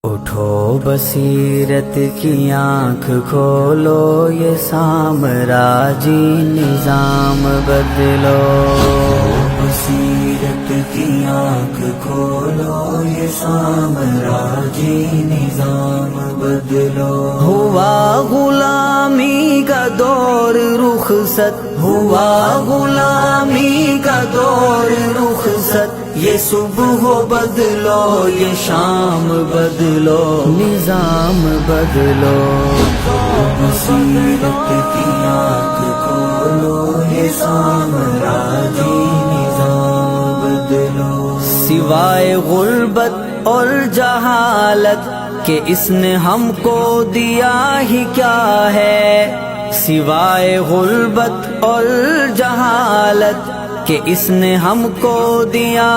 اٹھو بصیرت کی آنکھ کھولو، یہ سامراجی نظام بدلو۔ بصیرت کی آنکھ کھولو، یہ سامراجی نظام بدلو۔ ہوا غلامی کا دور رخصت، ہوا غلامی کا دور رخصت، یہ صبح بدلو، یہ شام بدلو، نظام بدلو۔ بصیرت کی آنکھ کھولو، یہ سامراجی نظام بدلو۔ سوائے غربت اور جہالت کہ اس نے ہم کو دیا ہی کیا ہے، سوائے غربت اور جہالت کہ اس نے ہم کو دیا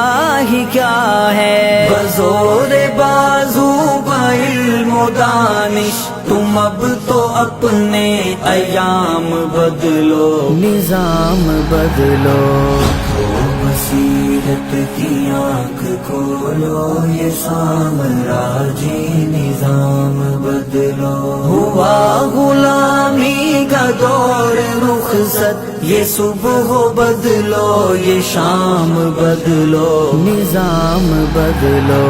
ہی کیا ہے۔ بزور بازو بعلم و دانش تم اب تو اپنے ایام بدلو، نظام بدلو۔ بصیرت کی آنکھ کھولو، یہ سامراجی نظام بدلو۔ ہوا غلامی کا دور رخصت، یہ صبح بدلو، یہ شام بدلو، نظام بدلو۔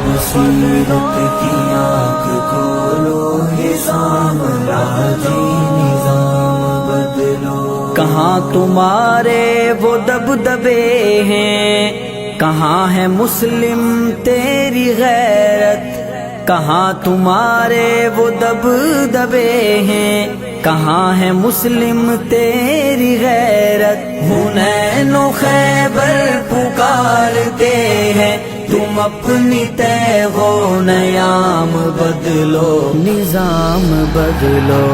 بصیرت کی آنکھ کھولو، یہ سامراجی نظام بدلو۔ کہاں تمہارے وہ دبدبے ہیں، کہاں ہے مسلم تیری غیرت، کہاں تمہارے وہ دبدبے ہیں، کہاں ہے مسلم تیری غیرت۔ حنین و خیبر پکارتے ہیں، تم اپنی طے ہو نیام بدلو، نظام بدلو۔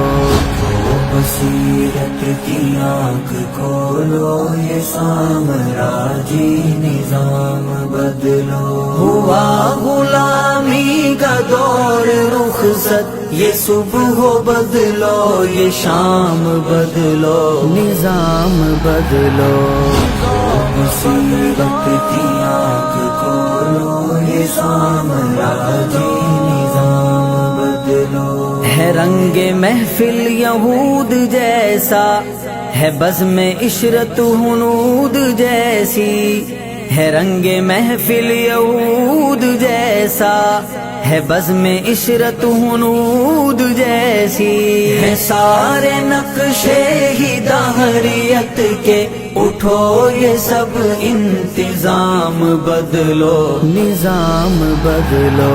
بصیرت کی آنکھ کھولو، یہ سامراجی نظام بدلو۔ ہوا غلامی کا دور رخصت، یہ صبح بدلو، یہ شام بدلو، نظام بدلو۔ بصیرت کی آنکھ کھولو، یہ سامراجی نظام بدلو۔ ہے رنگ محفل یہود جیسا، ہے بزم عشرت ہنود جیسی، ہے رنگ محفل یہود جیسا، ہے بزم عشرت ہنود جیسی، ہے سارے نقشے ہی دہریت کے، اٹھو یہ سب انتظام بدلو، نظام بدلو۔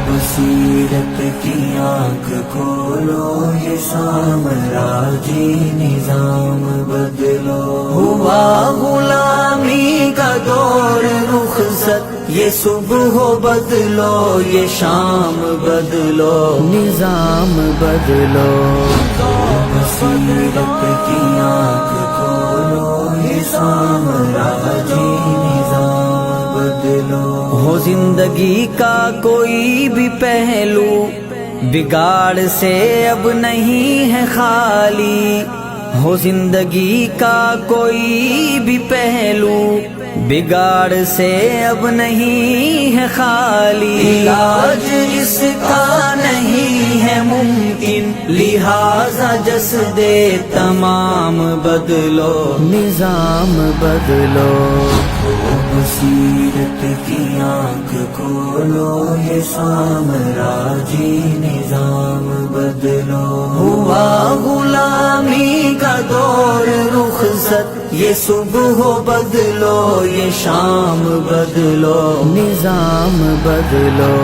بصیرت کی آنکھ کھولو، یہ سامراجی نظام بدلو۔ ہوا غلامی کا دور رخصت، یہ صبح بدلو، یہ شام بدلو، نظام بدلو۔ بصیرت کی آنکھ کھولو، یہ سامراجی نظام بدلو۔ ہو زندگی کا کوئی بھی پہلو، بگاڑ سے اب نہیں ہے خالی، ہو زندگی کا کوئی بھی پہلو، بگاڑ سے اب نہیں ہے خالی، علاج اس کا نہیں ہے ممکن، لہذا جسد تمام بدلو، نظام بدلو۔ بصیرت کی آنکھ کھولو، یہ سامراجی نظام بدلو۔ ہوا غلامی کا دور رخصت، یہ صبح بدلو، یہ شام بدلو، نظام بدلو۔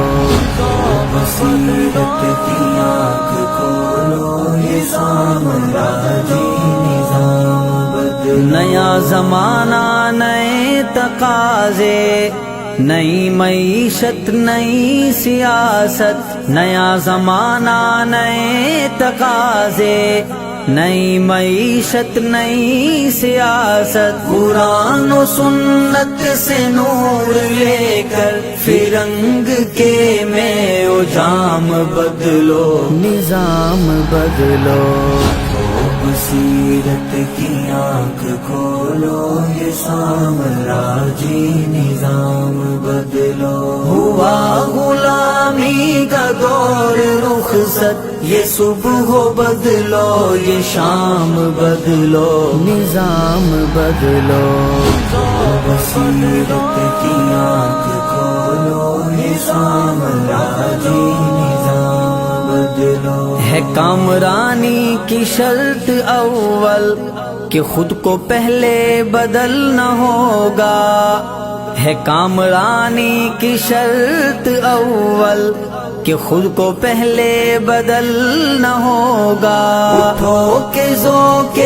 بصیرت کی آنکھ کھولو، یہ سامراجی نظام بدلو۔ نیا زمانہ، نئے تقاضے، نئی معیشت، نئی سیاست، نیا زمانہ، نئے تقاضے، نئی معیشت، نئی سیاست، قرآن و سنت سے نور لے کر فرنگ کے میں و جام بدلو، نظام بدلو۔ بصیرت کی آنکھ کھولو، یہ سامراجی نظام بدلو۔ ہوا رخصت، یہ صبح ہو بدلو یہ شام بدلو، نظام بدلو، بصیرت کی آنکھ کھولو، یہ سامراجی نظام بدلو۔ ہے کامرانی کی شرط اول کہ خود کو پہلے بدلنا ہوگا، ہے کامرانی کی شرط اول کہ خود کو پہلے بدلنا ہوگا۔ اٹھو کہ ذوق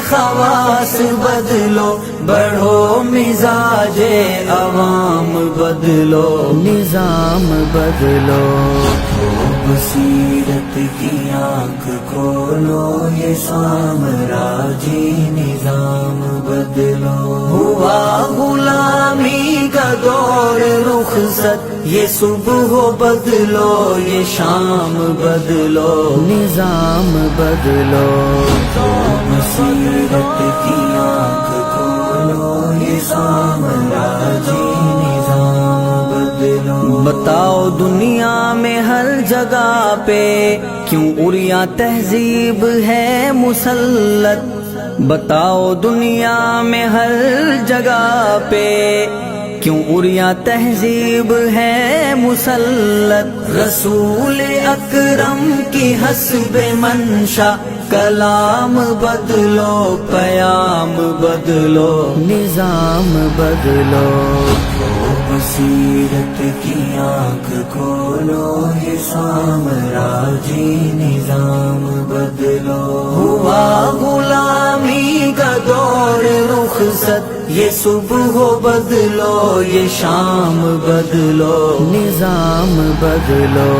خواص بدلو، بڑھو مزاج عوام بدلو، نظام بدلو، بصیرت کی آنکھ کھولو، یہ سامراجی نظام بدلو۔ ہوا غلامی کا دور رخصت، یہ صبح ہو بدلو یہ شام بدلو، نظام بدلو، بصیرت کی آنکھ کھولو، یہ سامراجی نظام بدلو۔ بتاؤ دنیا میں ہر جگہ پہ کیوں عریاں تہذیب ہے مسلط، بتاؤ دنیا میں ہر جگہ پہ کیوں عریاں تہذیب ہے مسلط۔ رسول اکرم کی حسب منشا کلام بدلو، پیام بدلو، نظام بدلو، بصیرت کی آنکھ کھولو، یہ سامراجی نظام بدلو۔ ہوا غلامی کا دور رخصت، یہ صبح ہو بدلو یہ شام بدلو، نظام بدلو،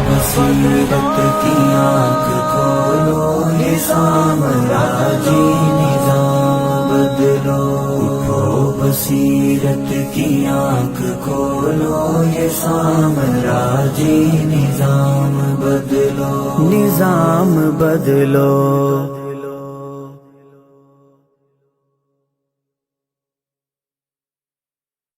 بصیرت کی آنکھ کھولو، یہ سامراجی نظام بدلو۔ اٹھو بصیرت کی آنکھ کھولو، یہ سامراجی نظام بدلو، نظام بدلو۔